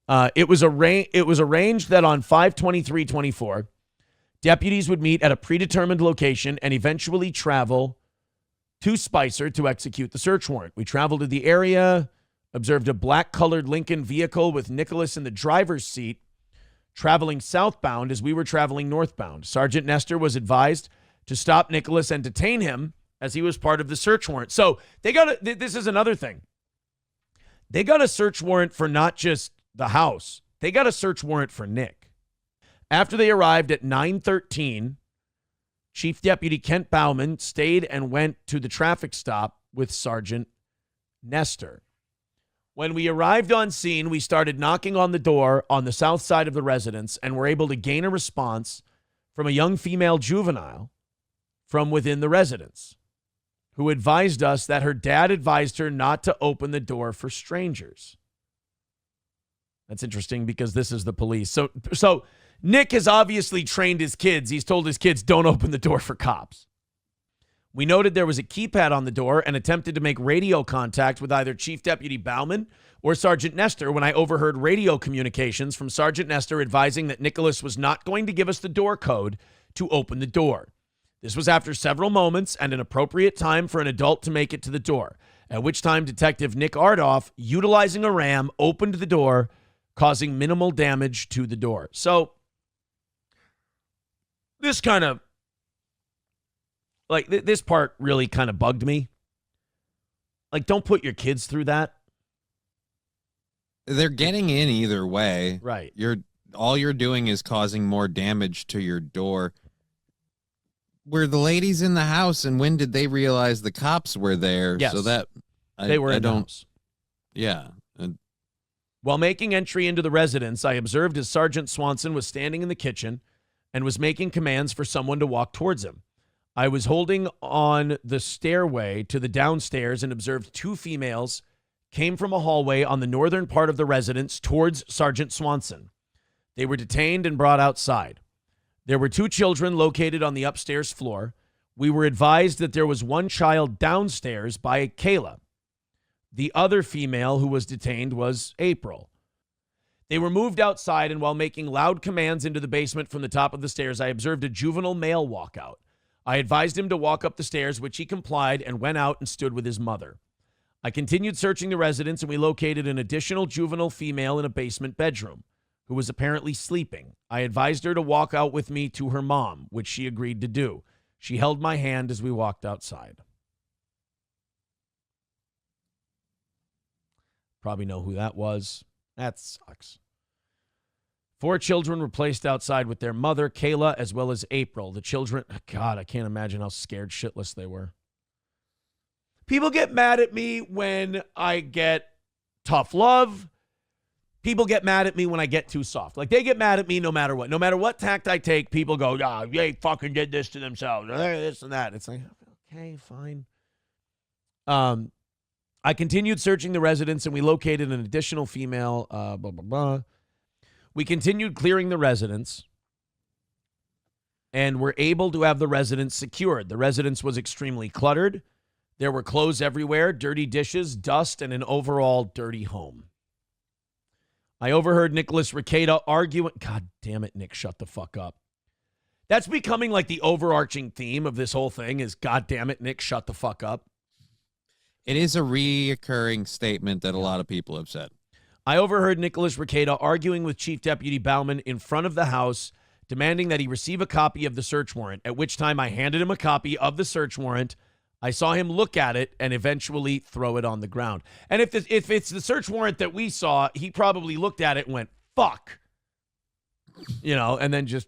It was arranged that on 5/23/24, deputies would meet at a predetermined location and eventually travel to Spicer to execute the search warrant. We traveled to the area, observed a black-colored Lincoln vehicle with Nicholas in the driver's seat, traveling southbound as we were traveling northbound. Sergeant Nestor was advised to stop Nicholas and detain him as he was part of the search warrant. So this is another thing. They got a search warrant for not just the house. They got a search warrant for Nick. After they arrived at 9:13, Chief Deputy Kent Bauman stayed and went to the traffic stop with Sergeant Nestor. When we arrived on scene, we started knocking on the door on the south side of the residence and were able to gain a response from a young female juvenile from within the residence who advised us that her dad advised her not to open the door for strangers. That's interesting because this is the police. So Nick has obviously trained his kids. He's told his kids, don't open the door for cops. We noted there was a keypad on the door and attempted to make radio contact with either Chief Deputy Bauman or Sergeant Nestor when I overheard radio communications from Sergeant Nestor advising that Nicholas was not going to give us the door code to open the door. This was after several moments and an appropriate time for an adult to make it to the door, at which time Detective Nick Ardoff, utilizing a ram, opened the door, causing minimal damage to the door. So this kind of, this part really kind of bugged me. Like, don't put your kids through that. They're getting in either way. Right. All you're doing is causing more damage to your door. Were the ladies in the house, and when did they realize the cops were there? Yes. So that they were in the house. Yeah. While making entry into the residence, I observed as Sergeant Swanson was standing in the kitchen and was making commands for someone to walk towards him. I was holding on the stairway to the downstairs and observed two females came from a hallway on the northern part of the residence towards Sergeant Swanson. They were detained and brought outside. There were two children located on the upstairs floor. We were advised that there was one child downstairs by Kayla. The other female who was detained was April. They were moved outside, and while making loud commands into the basement from the top of the stairs, I observed a juvenile male walk out. I advised him to walk up the stairs, which he complied and went out and stood with his mother. I continued searching the residence, and we located an additional juvenile female in a basement bedroom who was apparently sleeping. I advised her to walk out with me to her mom, which she agreed to do. She held my hand as we walked outside. Probably know who that was. That sucks. 4 children were placed outside with their mother, Kayla, as well as April. The children, God, I can't imagine how scared shitless they were. People get mad at me when I get tough love. People get mad at me when I get too soft. Like, they get mad at me no matter what. No matter what tact I take, people go, they fucking did this to themselves. This and that. It's like, okay, fine. I continued searching the residence, and we located an additional female, blah, blah, blah. We continued clearing the residence and were able to have the residence secured. The residence was extremely cluttered. There were clothes everywhere, dirty dishes, dust, and an overall dirty home. I overheard Nicholas Requeda arguing. God damn it, Nick, shut the fuck up. That's becoming like the overarching theme of this whole thing is, God damn it, Nick, shut the fuck up. It is a reoccurring statement that a lot of people have said. I overheard Nicholas Requeda arguing with Chief Deputy Bauman in front of the house, demanding that he receive a copy of the search warrant, at which time I handed him a copy of the search warrant. I saw him look at it and eventually throw it on the ground. And if it's the search warrant that we saw, he probably looked at it and went, fuck, and then just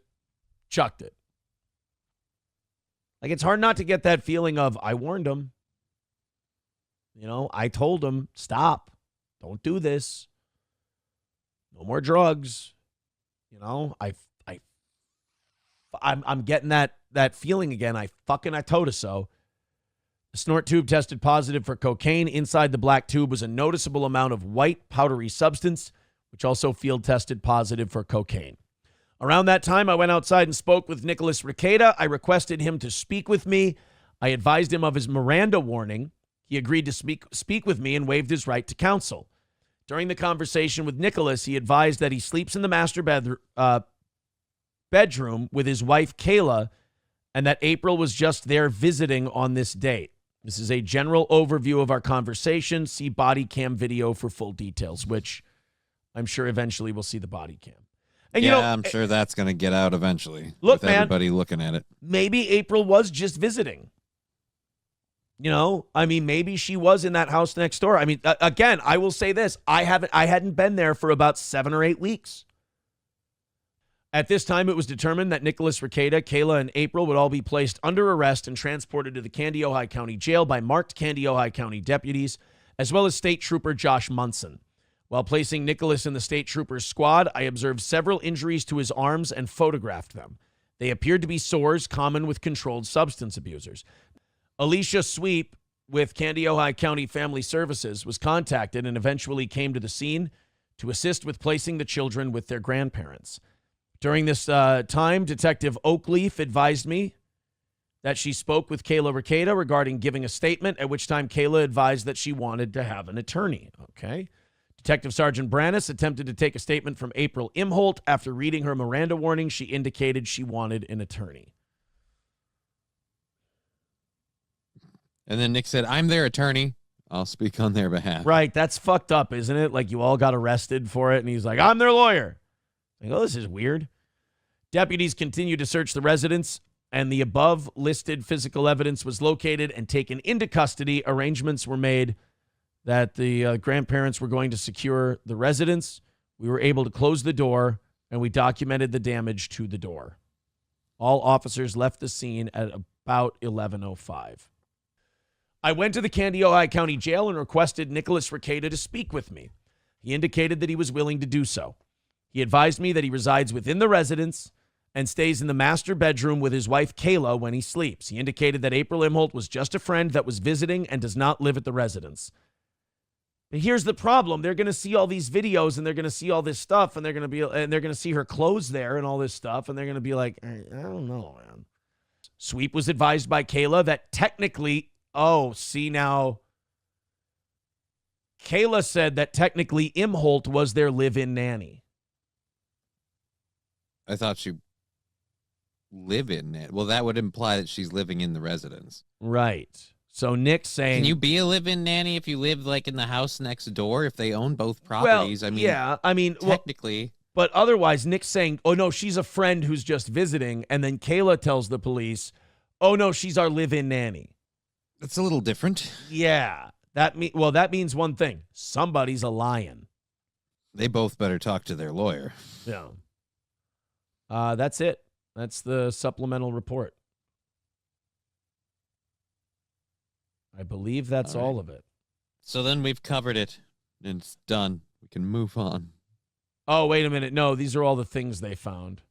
chucked it. Like, it's hard not to get that feeling of, I warned him. I told him, stop, don't do this. No more drugs. I'm getting that feeling again. I told her so. The snort tube tested positive for cocaine. Inside the black tube was a noticeable amount of white powdery substance, which also field tested positive for cocaine. Around that time, I went outside and spoke with Nicholas Requeda. I requested him to speak with me. I advised him of his Miranda warning. He agreed to speak with me and waived his right to counsel. During the conversation with Nicholas, he advised that he sleeps in the master bedroom with his wife, Kayla, and that April was just there visiting on this date. This is a general overview of our conversation. See body cam video for full details, which I'm sure eventually we'll see the body cam. And I'm sure that's going to get out eventually. Look, with everybody looking at it. Maybe April was just visiting. Maybe she was in that house next door. I mean, again, I will say this. I hadn't been there for about 7 or 8 weeks. At this time, it was determined that Nicholas Requeda, Kayla, and April would all be placed under arrest and transported to the Candy, Ojai County Jail by marked Candy, Ojai County deputies, as well as State Trooper Josh Munson. While placing Nicholas in the State Trooper's squad, I observed several injuries to his arms and photographed them. They appeared to be sores common with controlled substance abusers. Alicia Sweep with Candy, Ojai County Family Services was contacted and eventually came to the scene to assist with placing the children with their grandparents. During this time, Detective Oakleaf advised me that she spoke with Kayla Requeda regarding giving a statement, at which time Kayla advised that she wanted to have an attorney. Okay. Detective Sergeant Brannis attempted to take a statement from April Imholte. After reading her Miranda warning, she indicated she wanted an attorney. And then Nick said, I'm their attorney. I'll speak on their behalf. Right. That's fucked up, isn't it? Like you all got arrested for it, and he's like, I'm their lawyer. I go, this is weird. Deputies continued to search the residence, and the above listed physical evidence was located and taken into custody. Arrangements were made that the grandparents were going to secure the residence. We were able to close the door, and we documented the damage to the door. All officers left the scene at about 11:05. I went to the Candy, Ojai County Jail and requested Nicholas Requeda to speak with me. He indicated that he was willing to do so. He advised me that he resides within the residence and stays in the master bedroom with his wife, Kayla, when he sleeps. He indicated that April Imholte was just a friend that was visiting and does not live at the residence. But here's the problem. They're going to see all these videos, and they're going to see all this stuff, and they're going to see her clothes there and all this stuff, and they're going to be like, I don't know, man. Sweep was advised by Kayla that technically, Kayla said that technically Imholte was their live-in nanny. I thought she live in it. Well, that would imply that she's living in the residence. Right. So Nick's saying, can you be a live-in nanny if you live like in the house next door? If they own both properties, technically. But otherwise, Nick's saying, oh no, she's a friend who's just visiting, and then Kayla tells the police, oh no, she's our live-in nanny. That's a little different. Yeah. That means one thing: somebody's a lion. They both better talk to their lawyer. Yeah. That's it. That's the supplemental report. I believe that's all of it. So then we've covered it, and it's done. We can move on. Oh, wait a minute. No, these are all the things they found.